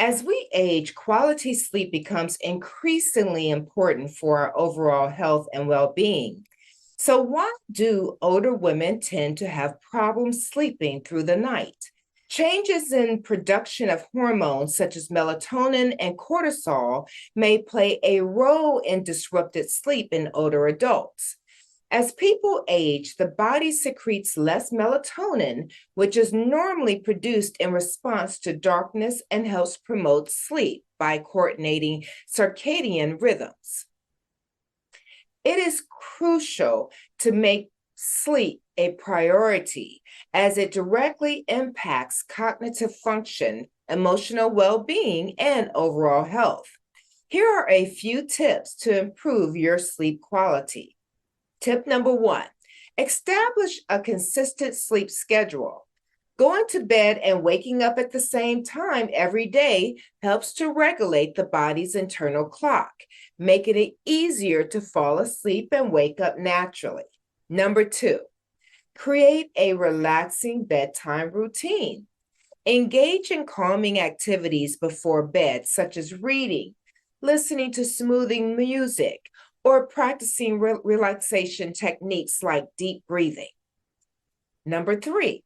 As we age, quality sleep becomes increasingly important for our overall health and well being. So, why do older women tend to have problems sleeping through the night? Changes in production of hormones such as melatonin and cortisol may play a role in disrupted sleep in older adults. As people age, the body secretes less melatonin, which is normally produced in response to darkness and helps promote sleep by coordinating circadian rhythms. It is crucial to make sleep a priority as it directly impacts cognitive function, emotional well being, and overall health. Here are a few tips to improve your sleep quality. Tip number one, establish a consistent sleep schedule. Going to bed and waking up at the same time every day helps to regulate the body's internal clock, making it easier to fall asleep and wake up naturally. Number two, create a relaxing bedtime routine. Engage in calming activities before bed, such as reading, listening to soothing music, or practicing relaxation techniques like deep breathing. Number three,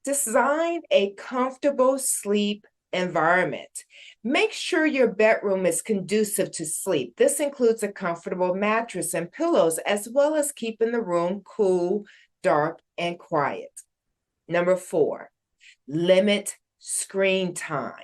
design a comfortable sleep environment. Make sure your bedroom is conducive to sleep. This includes a comfortable mattress and pillows, as well as keeping the room cool, dark, and quiet. Number four, limit screen time.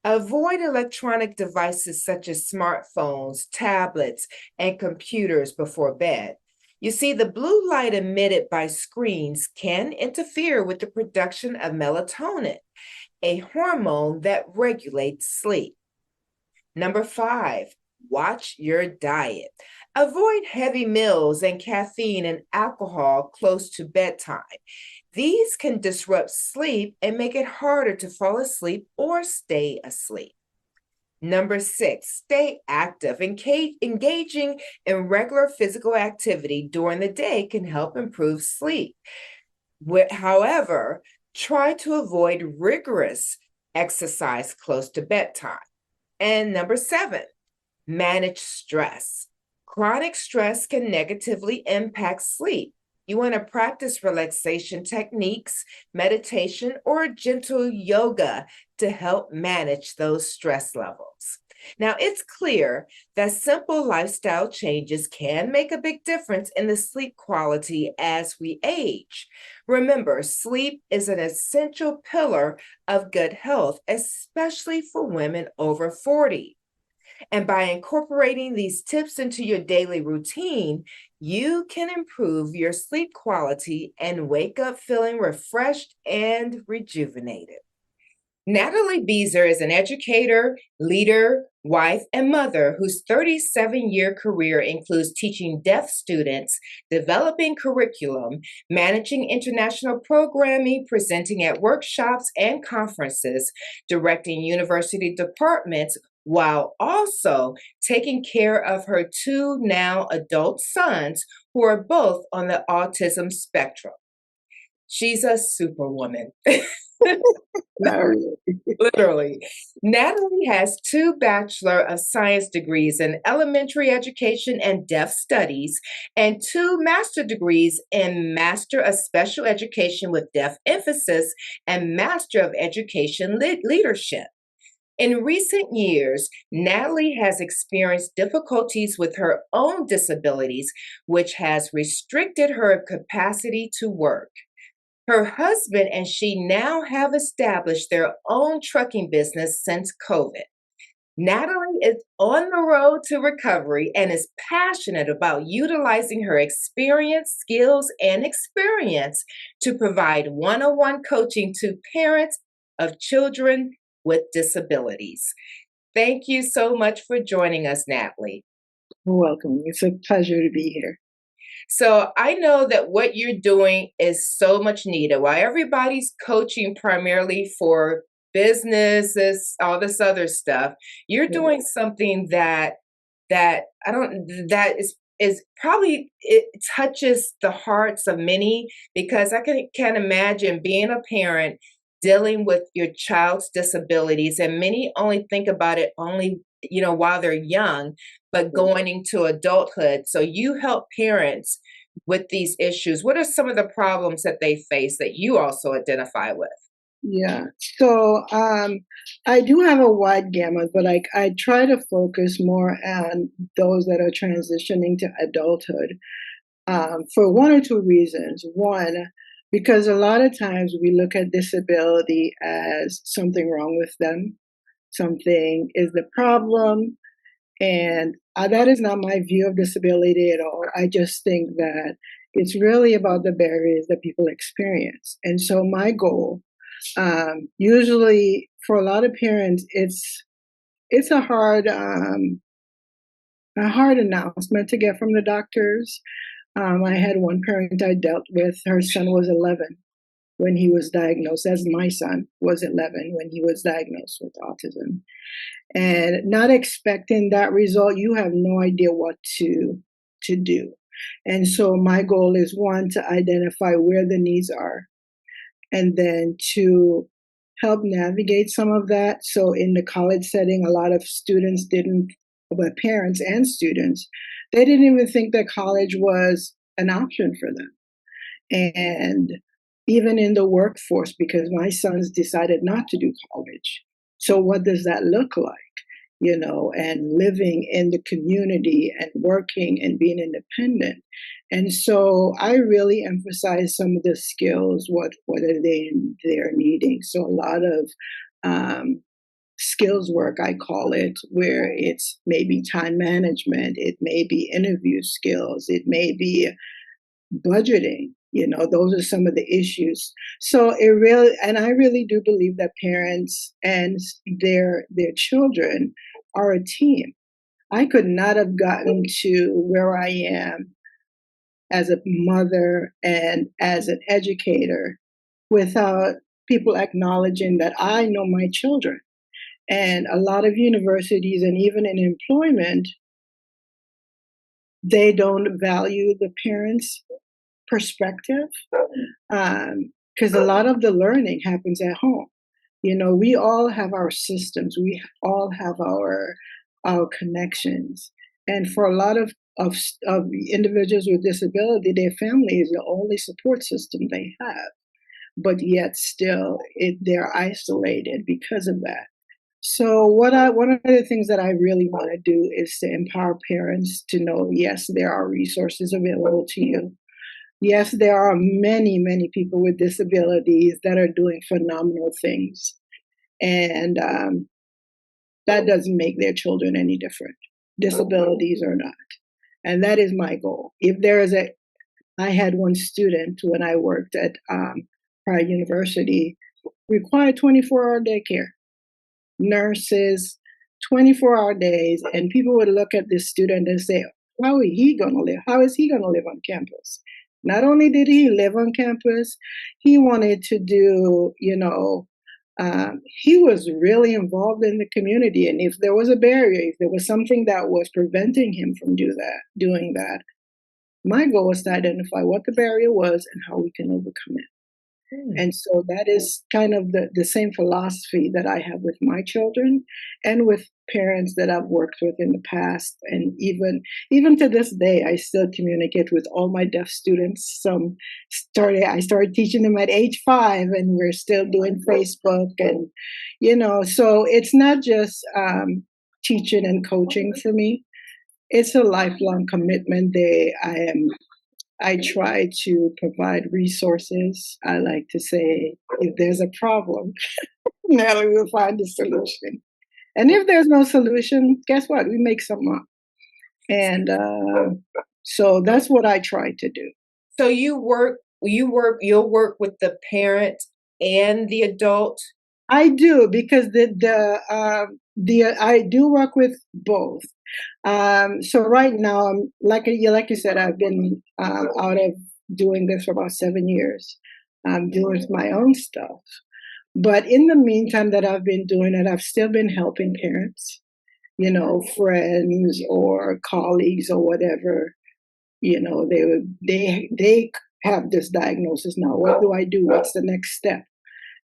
Avoid electronic devices such as smartphones, tablets, and computers before bed. You see, the blue light emitted by screens can interfere with the production of melatonin, a hormone that regulates sleep. Number five, watch your diet. Avoid heavy meals and caffeine and alcohol close to bedtime. These can disrupt sleep and make it harder to fall asleep or stay asleep. Number six, stay active. Engaging in regular physical activity during the day can help improve sleep. However, try to avoid rigorous exercise close to bedtime. And number seven, manage stress. Chronic stress can negatively impact sleep. You want to practice relaxation techniques, meditation, or gentle yoga to help manage those stress levels. Now, it's clear that simple lifestyle changes can make a big difference in the sleep quality as we age. Remember, sleep is an essential pillar of good health, especially for women over 40. And by incorporating these tips into your daily routine, you can improve your sleep quality and wake up feeling refreshed and rejuvenated. Natalie Beazer is an educator, leader, wife, and mother whose 37-year career includes teaching deaf students, developing curriculum, managing international programming, presenting at workshops and conferences, directing university departments, while also taking care of her two now adult sons who are both on the autism spectrum. She's a superwoman. Literally. Natalie has two Bachelor of Science degrees in elementary education and deaf studies, and two master degrees in Master of Special Education with Deaf Emphasis and Master of Education Leadership. In recent years, Natalie has experienced difficulties with her own disabilities, which has restricted her capacity to work. Her husband and she now have established their own trucking business since COVID. Natalie is on the road to recovery and is passionate about utilizing her experience, skills, and experience to provide one-on-one coaching to parents of children with disabilities. Thank you so much for joining us, Natalie. You're welcome. It's a pleasure to be here. So I know that what you're doing is so much needed. While everybody's coaching primarily for businesses, all this other stuff, you're doing something that is probably it touches the hearts of many, because I can't imagine being a parent dealing with your child's disabilities, and many only think about it only, while they're young, but going into adulthood. So you help parents with these issues. What are some of the problems that they face that you also identify with? Yeah. So I do have a wide gamut, but I try to focus more on those that are transitioning to adulthood for one or two reasons. One, because a lot of times we look at disability as something wrong with them, something is the problem. And that is not my view of disability at all. I just think that it's really about the barriers that people experience. And so my goal, usually for a lot of parents, it's a hard announcement to get from the doctors. I had one parent I dealt with. Her son was 11 when he was diagnosed, as my son was 11 when he was diagnosed with autism. And not expecting that result, you have no idea what to do. And so my goal is one, to identify where the needs are, and then to help navigate some of that. So in the college setting, a lot of students didn't, well, parents and students, they didn't even think that college was an option for them. And even in the workforce, because my sons decided not to do college. So what does that look like? And living in the community and working and being independent. And so I really emphasize some of the skills, what are they're needing. So a lot of skills work, I call it, where it's maybe time management, it may be interview skills, it may be budgeting. Those are some of the issues. So it really, and I really do believe that parents and their children are a team. I could not have gotten to where I am as a mother and as an educator without people acknowledging that I know my children. And a lot of universities and even in employment, they don't value the parents' perspective, because a lot of the learning happens at home. We all have our systems, we all have our connections, and for a lot of individuals with disability, their family is the only support system they have. But yet, still, they're isolated because of that. So, one of the things that I really want to do is to empower parents to know, yes, there are resources available to you. Yes, there are many, many people with disabilities that are doing phenomenal things. And that doesn't make their children any different, disabilities or not. And that is my goal. I had one student when I worked at Prior University, required 24-hour daycare, nurses, 24-hour days. And people would look at this student and say, how is he going to live? How is he going to live on campus? Not only did he live on campus, he wanted to do, he was really involved in the community. And if there was a barrier, if there was something that was preventing him from doing that, my goal was to identify what the barrier was and how we can overcome it. And so that is kind of the same philosophy that I have with my children and with parents that I've worked with in the past. And even to this day, I still communicate with all my deaf students. I started teaching them at age 5, and we're still doing Facebook. And, so it's not just teaching and coaching for me. It's a lifelong commitment. I try to provide resources. I like to say, if there's a problem, Natalie will find a solution. And if there's no solution, guess what? We make some up. And so that's what I try to do. So you'll work with the parent and the adult. I do, because I do work with both. So right now, like you said, I've been out of doing this for about 7 years. I'm doing my own stuff. But in the meantime that I've been doing it, I've still been helping parents, friends or colleagues or whatever. They have this diagnosis now. What do I do? What's the next step?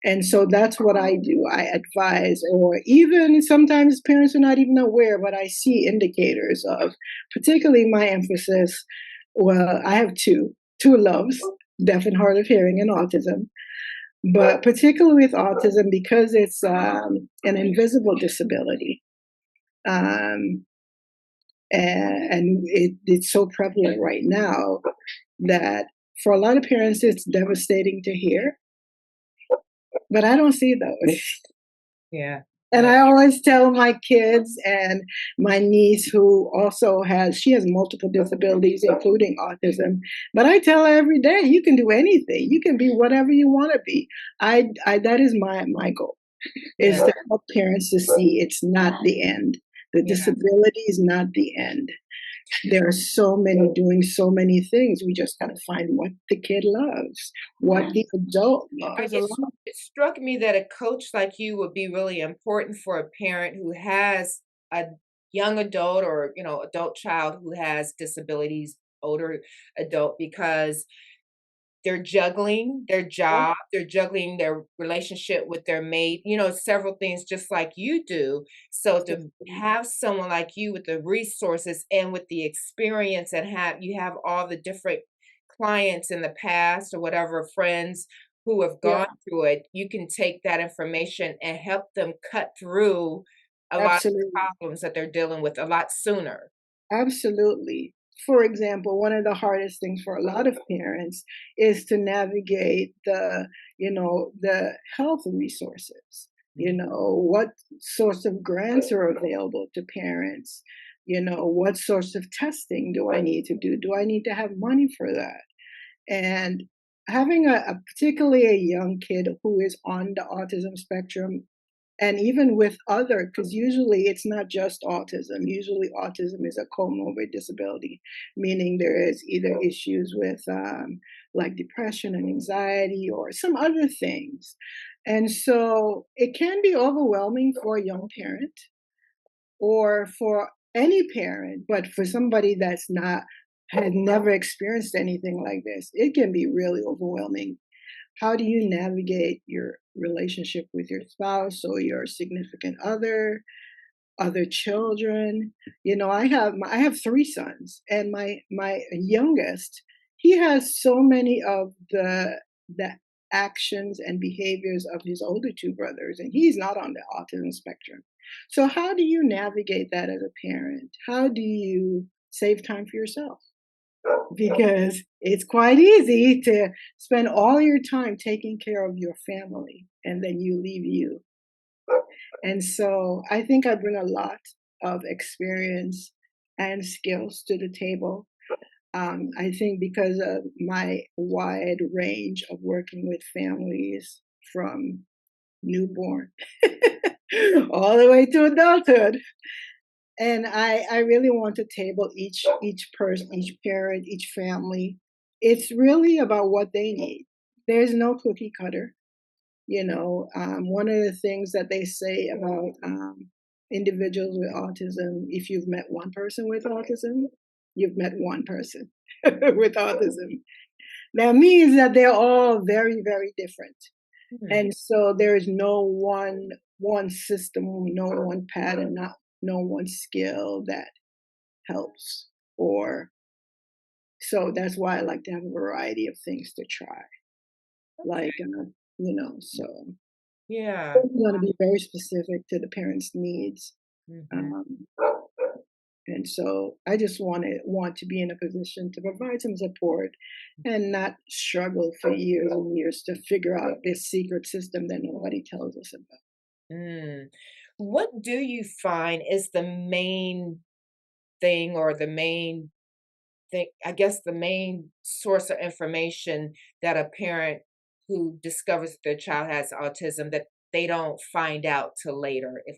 And so that's what I do. I advise, or even sometimes parents are not even aware, but I see indicators of, particularly my emphasis. Well, I have two loves, deaf and hard of hearing and autism. But particularly with autism, because it's an invisible disability, um, and it's so prevalent right now that for a lot of parents, it's devastating to hear. But I don't see those. Yeah. And Yeah. I always tell my kids and my niece, who also she has multiple disabilities, including autism. But I tell her every day, you can do anything. You can be whatever you want to be. That is my goal, is Yeah. to help parents to see it's not the end. The Yeah. disability is not the end. There are so many doing so many things. We just got to find what the kid loves, what the adult loves. A It, lot. it struck me that a coach like you would be really important for a parent who has a young adult or, adult child who has disabilities, older adult, because they're juggling their job, they're juggling their relationship with their mate, several things just like you do. So to have someone like you with the resources and with the experience and you have all the different clients in the past or whatever friends who have Yeah, gone through it, you can take that information and help them cut through a lot of absolutely. problems that they're dealing with a lot sooner. Absolutely. For example, one of the hardest things for a lot of parents is to navigate the health resources. Mhm. What sorts of grants are available to parents? What sorts of testing do I need to do? Do I need to have money for that? And having particularly a young kid who is on the autism spectrum, and even with other, because usually it's not just autism. Usually autism is a comorbid disability, meaning there is either issues with like depression and anxiety or some other things. And so it can be overwhelming for a young parent or for any parent, but for somebody that's not had never experienced anything like this, it can be really overwhelming. How do you navigate your relationship with your spouse or your significant other children? I have three sons, and my youngest, he has so many of the actions and behaviors of his older two brothers, and he's not on the autism spectrum. So how do you navigate that as a parent? How do you save time for yourself? Because it's quite easy to spend all your time taking care of your family and then you leave you. And so I think I bring a lot of experience and skills to the table. I think because of my wide range of working with families from newborn all the way to adulthood. And I really want to table each person, each parent, each family. It's really about what they need. There's no cookie cutter. One of the things that they say about individuals with autism, if you've met one person with autism, you've met one person with autism. That means that they're all very, very different. Hmm. And so there is no one system, no one pattern, not no one skill that helps. Or so that's why I like to have a variety of things to try. Like so Yeah. I'm going to be very specific to the parents' needs. Mhm. Um, and so I just want to be in a position to provide some support and not struggle for years and years to figure out this secret system that nobody tells us about. Mm. What do you find is the main thing or the main thing, I guess the main source of information that a parent who discovers their child has autism that they don't find out till later? If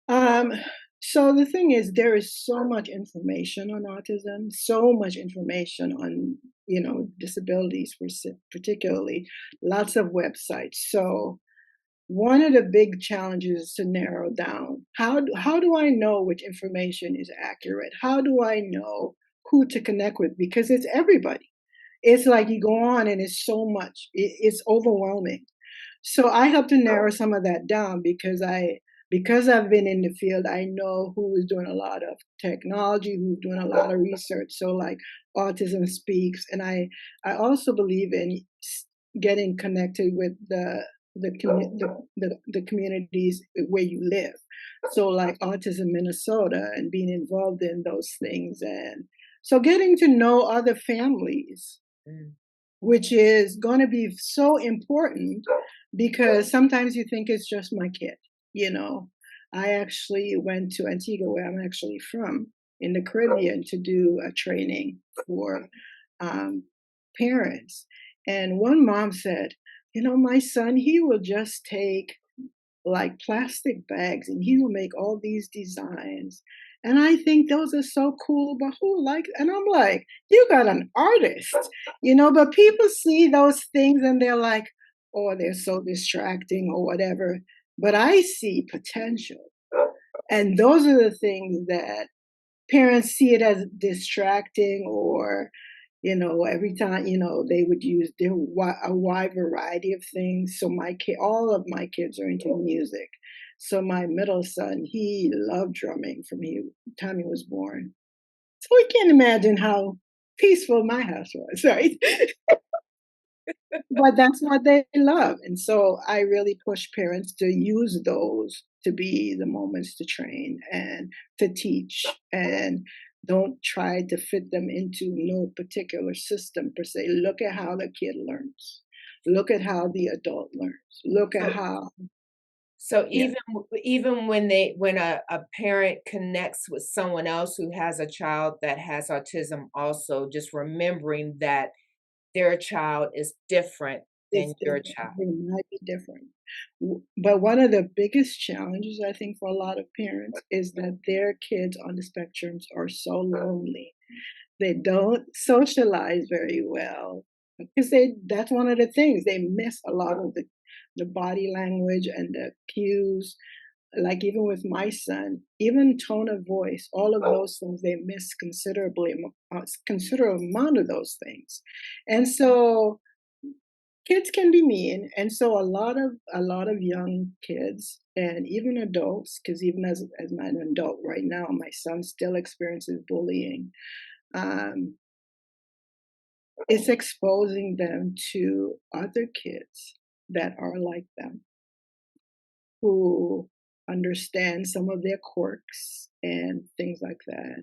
Um, so the thing is, there is so much information on autism, so much information on, disabilities, particularly, lots of websites. So one of the big challenges is to narrow down how do I know which information is accurate? How do I know who to connect with? Because it's everybody. It's like you go on and it's so much, it's overwhelming. So I help to narrow some of that down because I've been in the field, I know who is doing a lot of technology, who's doing a lot of research. So like Autism Speaks, and I also believe in getting connected with the communities where you live. So like Autism Minnesota and being involved in those things, and so getting to know other families, Mm. which is going to be so important because sometimes you think it's just my kid, you know. I actually went to Antigua, where I'm actually from, in the Caribbean, to do a training for um, parents. And one mom said, my son, he will just take like plastic bags and he will make all these designs. And I think those are so cool, but who like, and I'm like, you got an artist, but people see those things and they're like, oh, they're so distracting or whatever. But I see potential. And those are the things that parents see it as distracting, or every time, they would use a wide variety of things. So all of my kids are into music. So my middle son, he loved drumming from the time he was born. So we can imagine how peaceful my house was, right? But that's what they love. And so I really push parents to use those to be the moments to train and to teach, and don't try to fit them into no particular system per se. Look at how the kid learns. Look at how the adult learns. Look at So how, so yeah, even when a parent connects with someone else who has a child that has autism also, just remembering that their child is different than it's your different. child. They might be different. But one of the biggest challenges, I think, for a lot of parents is that their kids on the spectrums are so lonely. They don't socialize very well because that's one of the things. They miss a lot of the body language and the cues. Like even with my son, even tone of voice, all of those things, they miss considerable amount of those things. And so kids can be mean, and so a lot of young kids and even adults, because even as an adult right now, my son still experiences bullying. Um, it's exposing them to other kids that are like them, who understand some of their quirks and things like that.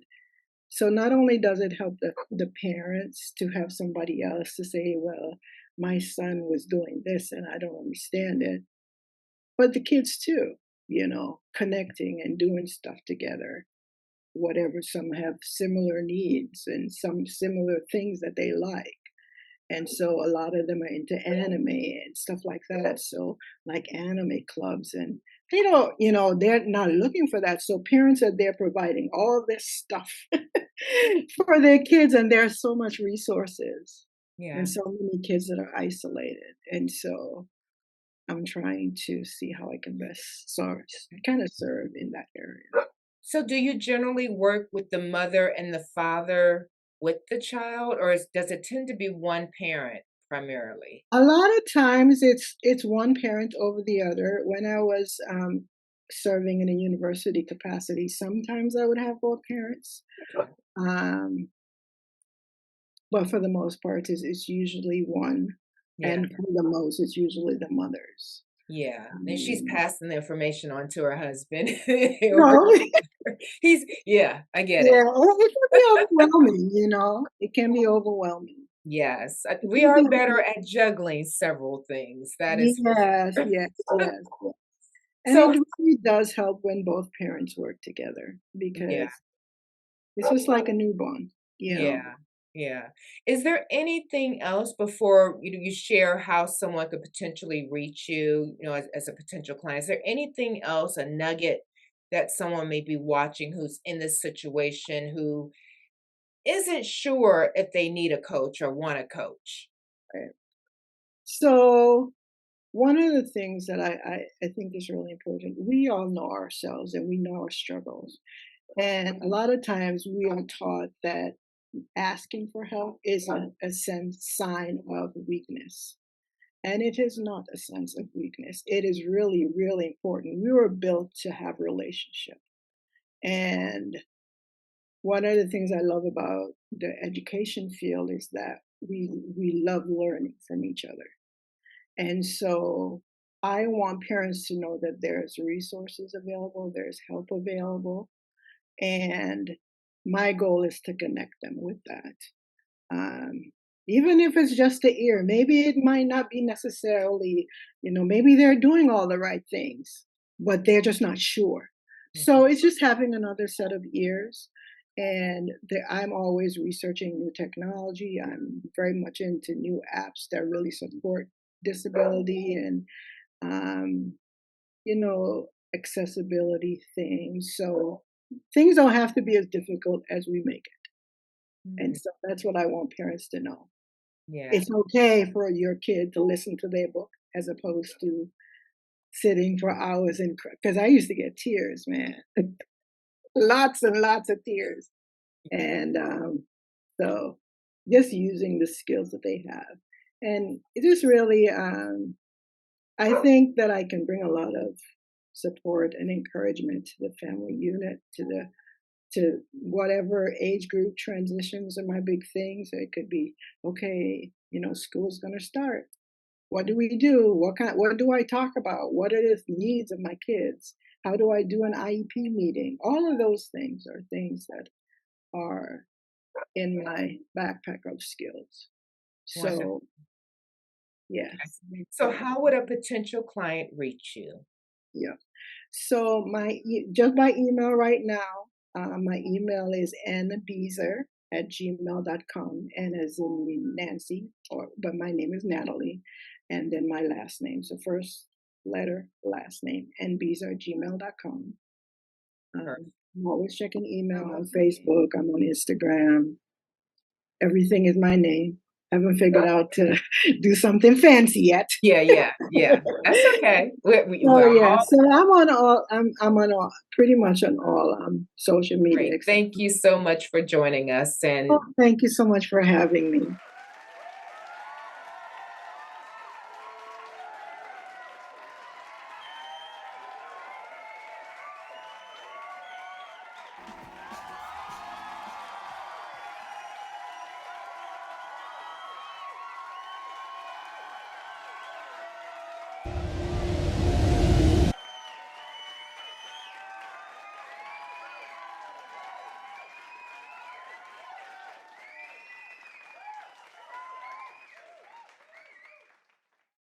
So not only does it help the parents to have somebody else to say, well, my son was doing this and I don't understand it, but the kids too, connecting and doing stuff together. Whatever, some have similar needs and some similar things that they like. And so a lot of them are into anime and stuff like that. So like anime clubs, and they don't, they're not looking for that. So parents are there providing all this stuff for their kids, and there's so much resources and Yeah. so many kids that are isolated. And so I'm trying to see how I can best kind of serve in that area. So do you generally work with the mother and the father with the child, or does it tend to be one parent primarily? A lot of times it's one parent over the other. When I was serving in a university capacity, sometimes I would have both parents. Um, but for the most part, it's usually one, Yeah. and for the most, it's usually the mothers. Yeah. And she's Um, passing the information on to her husband. Or no, yeah, I get it. yeah, it can be overwhelming. It can be overwhelming. Yes. It We can are be, better at juggling several things. That is for yes, sure. yes, yes, yes. And So it really does help when both parents work together yeah. because it's just like a newborn. Yeah, yeah. Is there anything else before you share how someone could potentially reach you, as a potential client? Is there anything else, a nugget that someone may be watching who's in this situation who isn't sure if they need a coach or want a coach? Right. So one of the things that I think is really important, we all know ourselves and we know our struggles. And a lot of times we are taught that asking for help is a sign of weakness. And it is not a sense of weakness. It is really, really important. We were built to have relationship. And one of the things I love about the education field is that we love learning from each other. And so I want parents to know that there's resources available, there's help available, and my goal is to connect them with that. Um, Even if it's just the ear, maybe it might not be necessarily, maybe they're doing all the right things, but they're just not sure. So Mhm. it's just having another set of ears. And I'm always researching new technology. I'm very much into new apps that really support disability and, um, accessibility things. So things don't have to be as difficult as we make it. And Mm, so that's what I want parents to know. yeah. It's okay for your kid to listen to their book as opposed to sitting for hours and because I used to get tears, man, lots and lots of tears. And so just using the skills that they have. And it just really, I think that I can bring a lot of support and encouragement to the family unit, to whatever age group transitions are my big things. It could be, okay, school's going to start. What do we do? What do I talk about? What are the needs of my kids? How do I do an IEP meeting? All of those things are things that are in my backpack of skills. Wonderful. So, yes. So, how would a potential client reach you? Yeah. So just by email right now, my email is nbeazer@gmail.com. And as in Nancy, but my name is Natalie, and then my last name. So first letter, last name, nbeazer@gmail.com. Perfect. I'm always checking email on Facebook. I'm on Instagram. Everything is my name. Haven't figured out to do something fancy yet. Yeah, yeah, yeah. That's okay. Oh We're yeah, all so I'm on all pretty much on all social media great. except. Thank you so much for joining us. Oh, And thank you so much for having me.